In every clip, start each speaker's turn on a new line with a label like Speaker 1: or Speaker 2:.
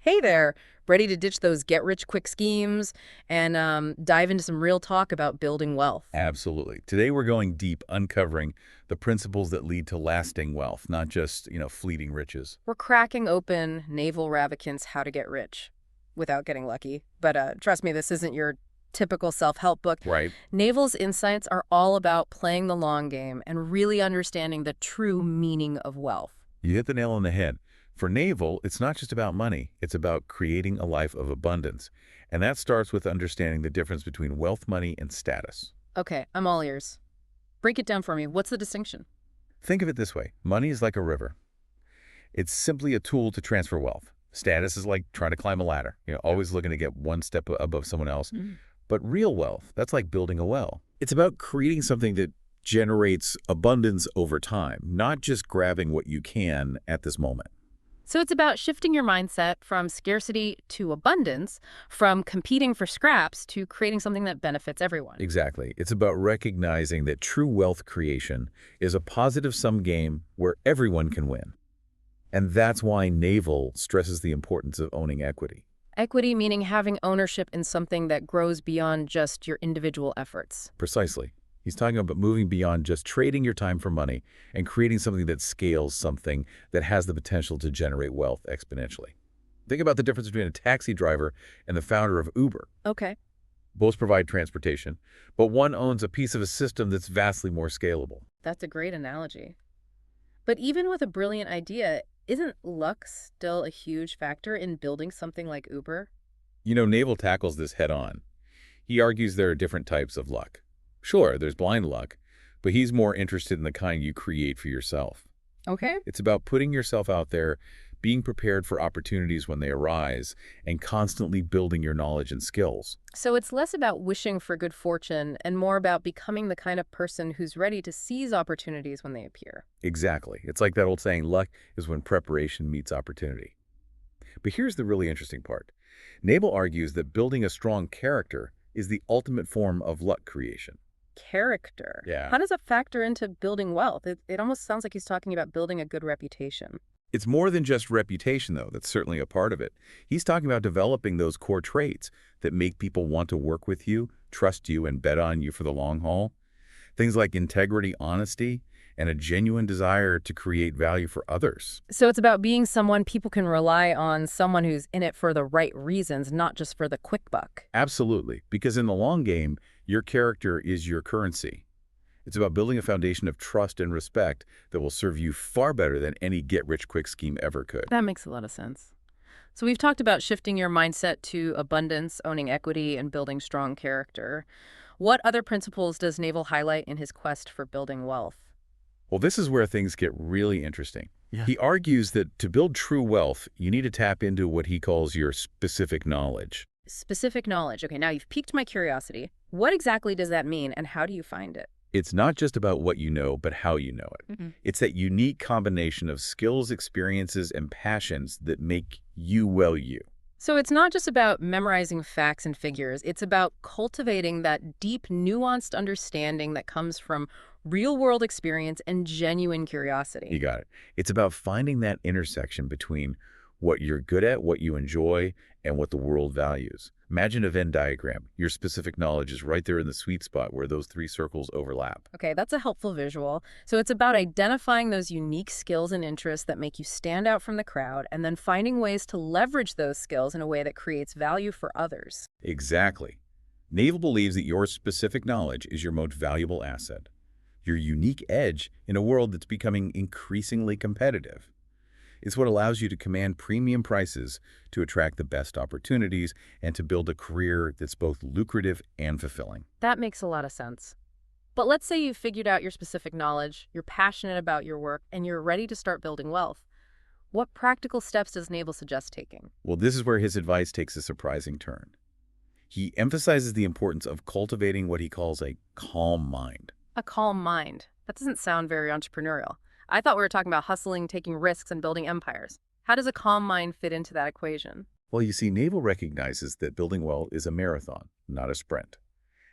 Speaker 1: Hey there, ready to ditch those get-rich-quick schemes and dive into some real talk about building wealth.
Speaker 2: Absolutely. Today we're going deep, uncovering the principles that lead to lasting wealth, not just, fleeting riches.
Speaker 1: We're cracking open Naval Ravikant's How to Get Rich without getting lucky. But trust me, this isn't your typical self-help book.
Speaker 2: Right.
Speaker 1: Naval's insights are all about playing the long game and really understanding the true meaning of wealth.
Speaker 2: You hit the nail on the head. For Naval, it's not just about money. It's about creating a life of abundance. And that starts with understanding the difference between wealth, money, and status.
Speaker 1: Okay, I'm all ears. Break it down for me. What's the distinction?
Speaker 2: Think of it this way. Money is like a river. It's simply a tool to transfer wealth. Status is like trying to climb a ladder, always looking to get one step above someone else.
Speaker 1: Mhm.
Speaker 2: But real wealth, that's like building a well. It's about creating something that generates abundance over time, not just grabbing what you can at this moment.
Speaker 1: So it's about shifting your mindset from scarcity to abundance, from competing for scraps to creating something that benefits everyone.
Speaker 2: Exactly. It's about recognizing that true wealth creation is a positive-sum game where everyone can win. And that's why Naval stresses the importance of owning equity.
Speaker 1: Equity meaning having ownership in something that grows beyond just your individual efforts.
Speaker 2: Precisely. He's talking about moving beyond just trading your time for money and creating something that scales, something that has the potential to generate wealth exponentially. Think about the difference between a taxi driver and the founder of Uber.
Speaker 1: Okay.
Speaker 2: Both provide transportation, but one owns a piece of a system that's vastly more scalable.
Speaker 1: That's a great analogy. But even with a brilliant idea, isn't luck still a huge factor in building something like Uber?
Speaker 2: Naval tackles this head on. He argues there are different types of luck. Sure, there's blind luck, but he's more interested in the kind you create for yourself.
Speaker 1: Okay.
Speaker 2: It's about putting yourself out there, being prepared for opportunities when they arise, and constantly building your knowledge and skills.
Speaker 1: So it's less about wishing for good fortune and more about becoming the kind of person who's ready to seize opportunities when they appear.
Speaker 2: Exactly. It's like that old saying, luck is when preparation meets opportunity. But here's the really interesting part. Naval argues that building a strong character is the ultimate form of luck creation.
Speaker 1: Character.
Speaker 2: Yeah.
Speaker 1: How does that factor into building wealth? It almost sounds like he's talking about building a good reputation.
Speaker 2: It's more than just reputation, though. That's certainly a part of it. He's talking about developing those core traits that make people want to work with you, trust you, and bet on you for the long haul. Things like integrity, honesty, and a genuine desire to create value for others.
Speaker 1: So it's about being someone people can rely on, someone who's in it for the right reasons, not just for the quick buck.
Speaker 2: Absolutely, because in the long game, your character is your currency. It's about building a foundation of trust and respect that will serve you far better than any get-rich-quick scheme ever could.
Speaker 1: That makes a lot of sense. So we've talked about shifting your mindset to abundance, owning equity, and building strong character. What other principles does Naval highlight in his quest for building wealth?
Speaker 2: Well, this is where things get really interesting.
Speaker 1: Yeah.
Speaker 2: He argues that to build true wealth, you need to tap into what he calls your specific knowledge.
Speaker 1: Specific knowledge. Okay, now you've piqued my curiosity. What exactly does that mean, and how do you find it?
Speaker 2: It's not just about what you know, but how you know it. It's that unique combination of skills, experiences, and passions that make you well you.
Speaker 1: So it's not just about memorizing facts and figures. It's about cultivating that deep, nuanced understanding that comes from real-world experience and genuine
Speaker 2: You
Speaker 1: curiosity.
Speaker 2: got it. It's about finding that intersection between what you're good at, what you enjoy, and what the world values. Imagine a Venn diagram. Your specific knowledge is right there in the sweet spot where those three circles overlap.
Speaker 1: Okay, that's a helpful visual. So it's about identifying those unique skills and interests that make you stand out from the crowd and then finding ways to leverage those skills in a way that creates value for others.
Speaker 2: Exactly. Naval believes that your specific knowledge is your most valuable asset, your unique edge in a world that's becoming increasingly competitive. It's what allows you to command premium prices, to attract the best opportunities, and to build a career that's both lucrative and fulfilling.
Speaker 1: That makes a lot of sense. But let's say you've figured out your specific knowledge, you're passionate about your work, and you're ready to start building wealth. What practical steps does Naval suggest taking?
Speaker 2: Well, this is where his advice takes a surprising turn. He emphasizes the importance of cultivating what he calls a calm mind.
Speaker 1: A calm mind. That doesn't sound very entrepreneurial. I thought we were talking about hustling, taking risks, and building empires. How does a calm mind fit into that equation?
Speaker 2: Well, you see, Naval recognizes that building wealth is a marathon, not a sprint,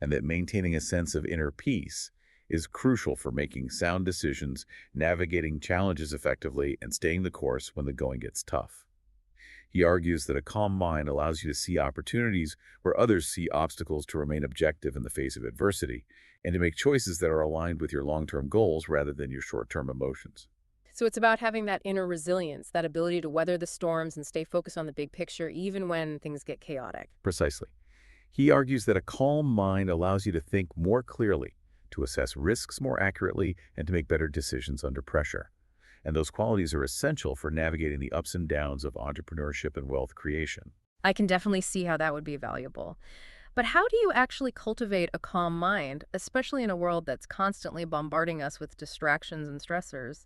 Speaker 2: and that maintaining a sense of inner peace is crucial for making sound decisions, navigating challenges effectively, and staying the course when the going gets tough. He argues that a calm mind allows you to see opportunities where others see obstacles, to remain objective in the face of adversity, and to make choices that are aligned with your long-term goals rather than your short-term emotions.
Speaker 1: So it's about having that inner resilience, that ability to weather the storms and stay focused on the big picture, even when things get chaotic.
Speaker 2: Precisely. He argues that a calm mind allows you to think more clearly, to assess risks more accurately, and to make better decisions under pressure. And those qualities are essential for navigating the ups and downs of entrepreneurship and wealth creation.
Speaker 1: I can definitely see how that would be valuable. But how do you actually cultivate a calm mind, especially in a world that's constantly bombarding us with distractions and stressors?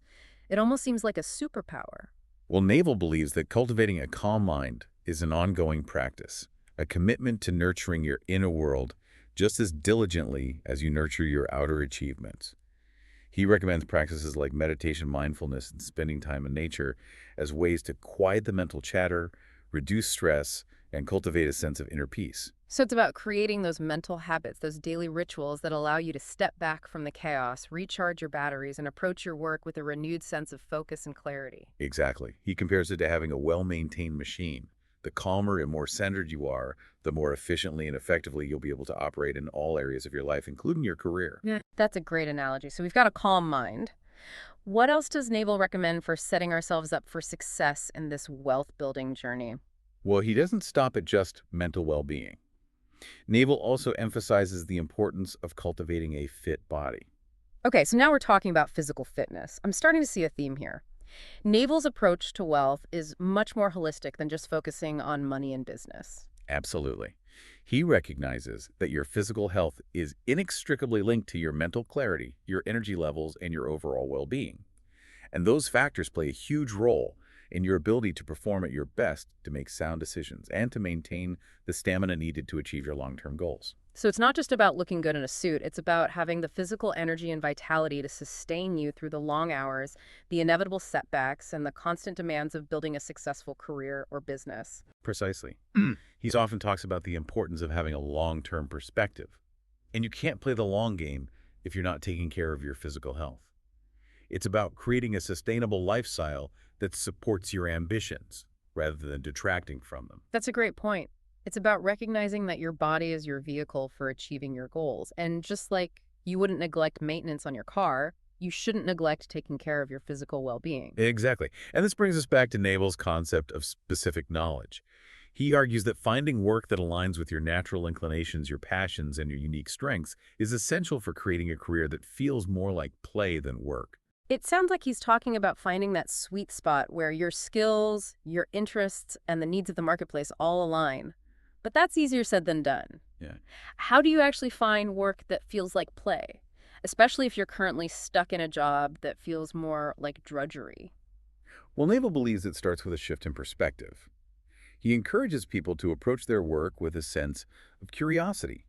Speaker 1: It almost seems like a superpower.
Speaker 2: Well, Naval believes that cultivating a calm mind is an ongoing practice, a commitment to nurturing your inner world just as diligently as you nurture your outer achievements. He recommends practices like meditation, mindfulness, and spending time in nature as ways to quiet the mental chatter, reduce stress, and cultivate a sense of inner peace.
Speaker 1: So it's about creating those mental habits, those daily rituals that allow you to step back from the chaos, recharge your batteries, and approach your work with a renewed sense of focus and clarity.
Speaker 2: Exactly. He compares it to having a well-maintained machine. The calmer and more centered you are, the more efficiently and effectively you'll be able to operate in all areas of your life, including your career.
Speaker 1: Yeah. That's a great analogy. So we've got a calm mind. What else does Naval recommend for setting ourselves up for success in this wealth building journey?
Speaker 2: Well, he doesn't stop at just mental well-being. Naval also emphasizes the importance of cultivating a fit body.
Speaker 1: Okay, so now we're talking about physical fitness. I'm starting to see a theme here. Naval's approach to wealth is much more holistic than just focusing on money and business.
Speaker 2: Absolutely. He recognizes that your physical health is inextricably linked to your mental clarity, your energy levels, and your overall well-being. And those factors play a huge role in your ability to perform at your best, to make sound decisions, and to maintain the stamina needed to achieve your long-term goals.
Speaker 1: So it's not just about looking good in a suit, it's about having the physical energy and vitality to sustain you through the long hours, the inevitable setbacks, and the constant demands of building a successful career or business.
Speaker 2: Precisely. He often talks about the importance of having a long-term perspective. And you can't play the long game if you're not taking care of your physical health. It's about creating a sustainable lifestyle that supports your ambitions rather than detracting from them.
Speaker 1: That's a great point. It's about recognizing that your body is your vehicle for achieving your goals. And just like you wouldn't neglect maintenance on your car, you shouldn't neglect taking care of your physical well-being.
Speaker 2: Exactly. And this brings us back to Naval's concept of specific knowledge. He argues that finding work that aligns with your natural inclinations, your passions, and your unique strengths is essential for creating a career that feels more like play than work.
Speaker 1: It sounds like he's talking about finding that sweet spot where your skills, your interests, and the needs of the marketplace all align. But that's easier said than done.
Speaker 2: Yeah.
Speaker 1: How do you actually find work that feels like play, especially if you're currently stuck in a job that feels more like drudgery?
Speaker 2: Well, Naval believes it starts with a shift in perspective. He encourages people to approach their work with a sense of curiosity,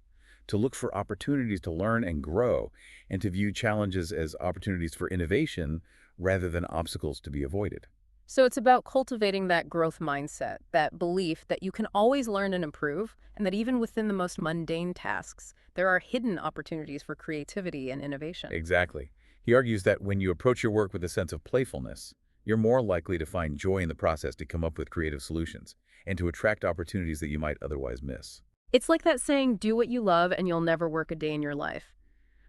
Speaker 2: to look for opportunities to learn and grow, and to view challenges as opportunities for innovation rather than obstacles to be avoided.
Speaker 1: So it's about cultivating that growth mindset, that belief that you can always learn and improve, and that even within the most mundane tasks, there are hidden opportunities for creativity and innovation.
Speaker 2: Exactly. He argues that when you approach your work with a sense of playfulness, you're more likely to find joy in the process, to come up with creative solutions, and to attract opportunities that you might otherwise miss.
Speaker 1: It's like that saying, do what you love and you'll never work a day in your life.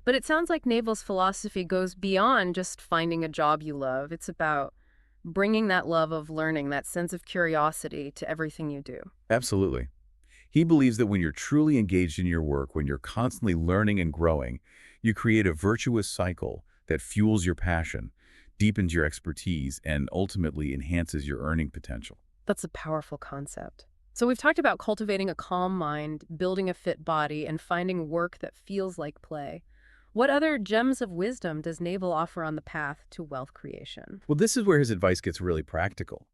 Speaker 1: But it sounds like Naval's philosophy goes beyond just finding a job you love. It's about bringing that love of learning, that sense of curiosity to everything you do.
Speaker 2: Absolutely. He believes that when you're truly engaged in your work, when you're constantly learning and growing, you create a virtuous cycle that fuels your passion, deepens your expertise, and ultimately enhances your earning potential.
Speaker 1: That's a powerful concept. So we've talked about cultivating a calm mind, building a fit body, and finding work that feels like play. What other gems of wisdom does Naval offer on the path to wealth creation?
Speaker 2: Well, this is where his advice gets really practical.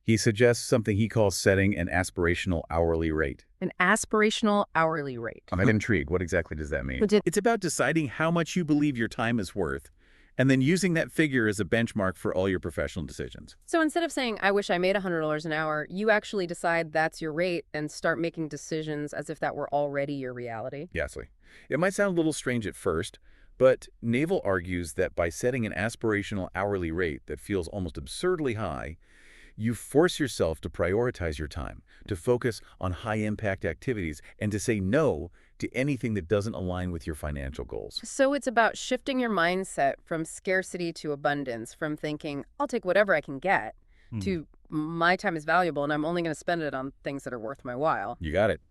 Speaker 2: He suggests something he calls setting an aspirational hourly rate.
Speaker 1: An aspirational hourly rate.
Speaker 2: I'm intrigued. What exactly does that mean?
Speaker 1: But did-
Speaker 2: It's about deciding how much you believe your time is worth, and then using that figure as a benchmark for all your professional decisions.
Speaker 1: So instead of saying, I wish I made $100 an hour, you actually decide that's your rate and start making decisions as if that were already your reality.
Speaker 2: Yesly. It might sound a little strange at first, but Naval argues that by setting an aspirational hourly rate that feels almost absurdly high, You force yourself to prioritize your time, to focus on high-impact activities, and to say no to anything that doesn't align with your financial goals.
Speaker 1: So it's about shifting your mindset from scarcity to abundance, from thinking, I'll take whatever I can get,
Speaker 2: Hmm.
Speaker 1: to my time is valuable and I'm only going to spend it on things that are worth my while.
Speaker 2: You got it.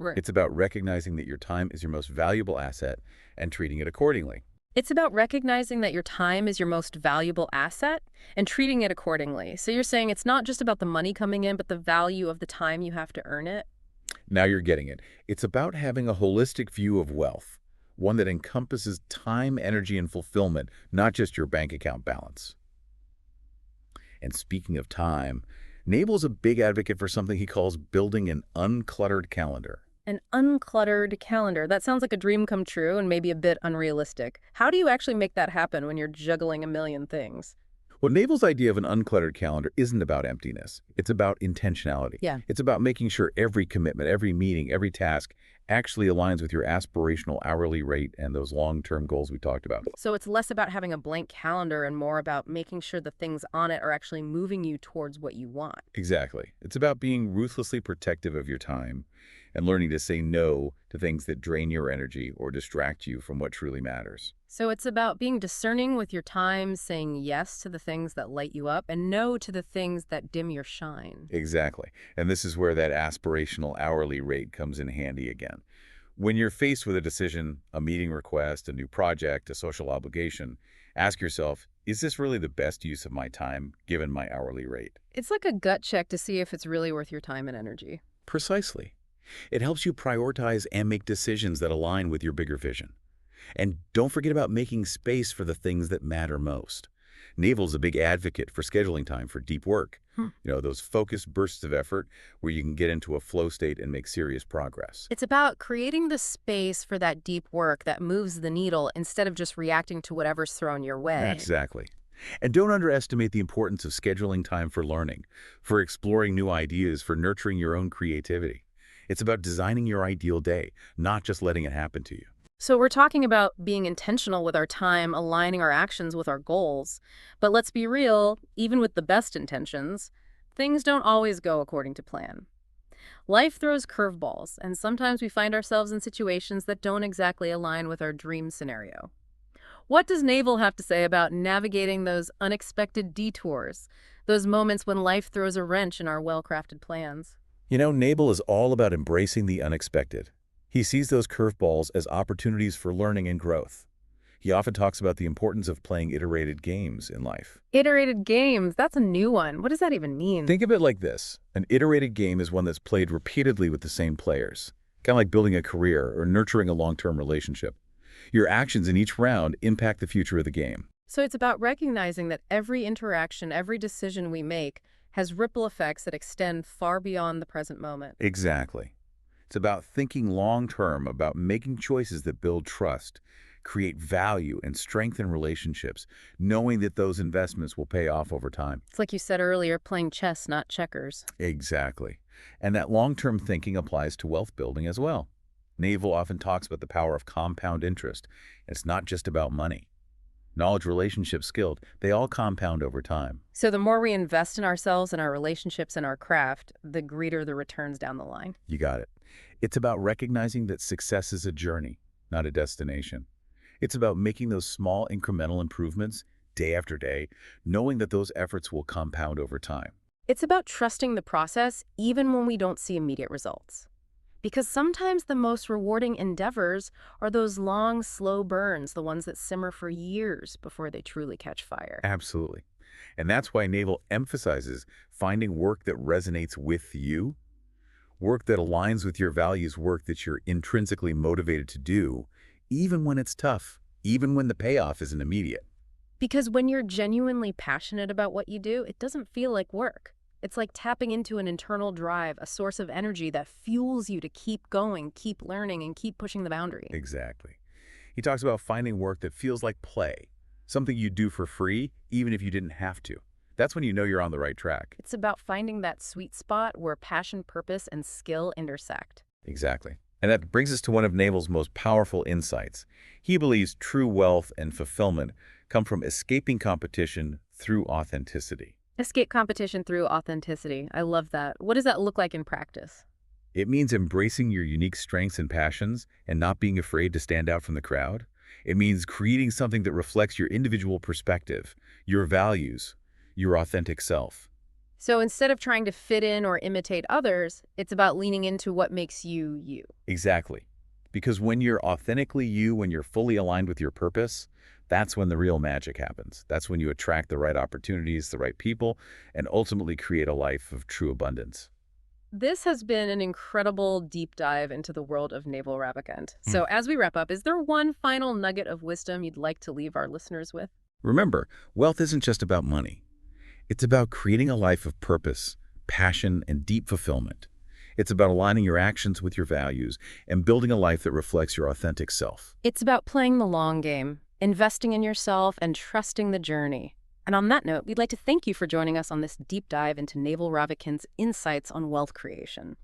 Speaker 1: Right.
Speaker 2: It's about recognizing that your time is your most valuable asset and treating it accordingly.
Speaker 1: It's about recognizing that your time is your most valuable asset and treating it accordingly. So you're saying it's not just about the money coming in, but the value of the time you have to earn it?
Speaker 2: Now you're getting it. It's about having a holistic view of wealth, one that encompasses time, energy, and fulfillment, not just your bank account balance. And speaking of time, Nable's a big advocate for something he calls building an uncluttered calendar.
Speaker 1: An uncluttered calendar. That sounds like a dream come true and maybe a bit unrealistic. How do you actually make that happen when you're juggling a million things?
Speaker 2: Well, Nable's idea of an uncluttered calendar isn't about emptiness. It's about intentionality.
Speaker 1: Yeah.
Speaker 2: It's about making sure every commitment, every meeting, every task actually aligns with your aspirational hourly rate and those long-term goals we talked about.
Speaker 1: So it's less about having a blank calendar and more about making sure the things on it are actually moving you towards what you want.
Speaker 2: Exactly. It's about being ruthlessly protective of your time and learning to say no to things that drain your energy or distract you from what truly matters.
Speaker 1: So it's about being discerning with your time, saying yes to the things that light you up and no to the things that dim your shine.
Speaker 2: Exactly. And this is where that aspirational hourly rate comes in handy again. When you're faced with a decision, a meeting request, a new project, a social obligation, ask yourself, is this really the best use of my time given my hourly rate?
Speaker 1: It's like a gut check to see if it's really worth your time and energy.
Speaker 2: Precisely. It helps you prioritize and make decisions that align with your bigger vision. And don't forget about making space for the things that matter most. Naval's a big advocate for scheduling time for deep work. Those focused bursts of effort where you can get into a flow state and make serious progress.
Speaker 1: It's about creating the space for that deep work that moves the needle instead of just reacting to whatever's thrown your way.
Speaker 2: Exactly. And don't underestimate the importance of scheduling time for learning, for exploring new ideas, for nurturing your own creativity. It's about designing your ideal day, not just letting it happen to you.
Speaker 1: So we're talking about being intentional with our time, aligning our actions with our goals. But let's be real, even with the best intentions, things don't always go according to plan. Life throws curveballs, and sometimes we find ourselves in situations that don't exactly align with our dream scenario. What does Naval have to say about navigating those unexpected detours, those moments when life throws a wrench in our well-crafted plans?
Speaker 2: Naval is all about embracing the unexpected. He sees those curveballs as opportunities for learning and growth. He often talks about the importance of playing iterated games in life.
Speaker 1: Iterated games, that's a new one. What does that even mean?
Speaker 2: Think of it like this. An iterated game is one that's played repeatedly with the same players, kind of like building a career or nurturing a long-term relationship. Your actions in each round impact the future of the game.
Speaker 1: So it's about recognizing that every interaction, every decision we make has ripple effects that extend far beyond the present moment.
Speaker 2: Exactly. It's about thinking long-term, about making choices that build trust, create value, and strengthen relationships, knowing that those investments will pay off over time.
Speaker 1: It's like you said earlier, playing chess, not checkers.
Speaker 2: Exactly. And that long-term thinking applies to wealth building as well. Naval often talks about the power of compound interest. It's not just about money. Knowledge, relationships, skilled, they all compound over time.
Speaker 1: So the more we invest in ourselves and our relationships and our craft, the greater the returns down the line.
Speaker 2: You got it. It's about recognizing that success is a journey, not a destination. It's about making those small incremental improvements day after day, knowing that those efforts will compound over time.
Speaker 1: It's about trusting the process even when we don't see immediate results. Because sometimes the most rewarding endeavors are those long, slow burns, the ones that simmer for years before they truly catch fire.
Speaker 2: Absolutely. And that's why Naval emphasizes finding work that resonates with you, work that aligns with your values, work that you're intrinsically motivated to do, even when it's tough, even when the payoff isn't immediate.
Speaker 1: Because when you're genuinely passionate about what you do, it doesn't feel like work. It's like tapping into an internal drive, a source of energy that fuels you to keep going, keep learning, and keep pushing the boundary.
Speaker 2: Exactly. He talks about finding work that feels like play, something you do for free, even if you didn't have to. That's when you know you're on the right track.
Speaker 1: It's about finding that sweet spot where passion, purpose, and skill intersect.
Speaker 2: Exactly. And that brings us to one of Naval's most powerful insights. He believes true wealth and fulfillment come from escaping competition through authenticity.
Speaker 1: Escape competition through authenticity. I love that. What does that look like in practice?
Speaker 2: It means embracing your unique strengths and passions and not being afraid to stand out from the crowd. It means creating something that reflects your individual perspective, your values, your authentic self.
Speaker 1: So instead of trying to fit in or imitate others, it's about leaning into what makes you you.
Speaker 2: Exactly. Because when you're authentically you, when you're fully aligned with your purpose, that's when the real magic happens. That's when you attract the right opportunities, the right people, and ultimately create a life of true abundance.
Speaker 1: This has been an incredible deep dive into the world of Naval Ravikant. So as we wrap up, is there one final nugget of wisdom you'd like to leave our listeners with?
Speaker 2: Remember, wealth isn't just about money. It's about creating a life of purpose, passion, and deep fulfillment. It's about aligning your actions with your values and building a life that reflects your authentic self.
Speaker 1: It's about playing the long game, investing in yourself, and trusting the journey. And on that note, we'd like to thank you for joining us on this deep dive into Naval Ravikant's insights on wealth creation.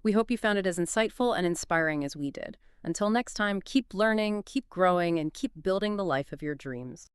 Speaker 1: We hope you found it as insightful and inspiring as we did. Until next time, keep learning, keep growing, and keep building the life of your dreams.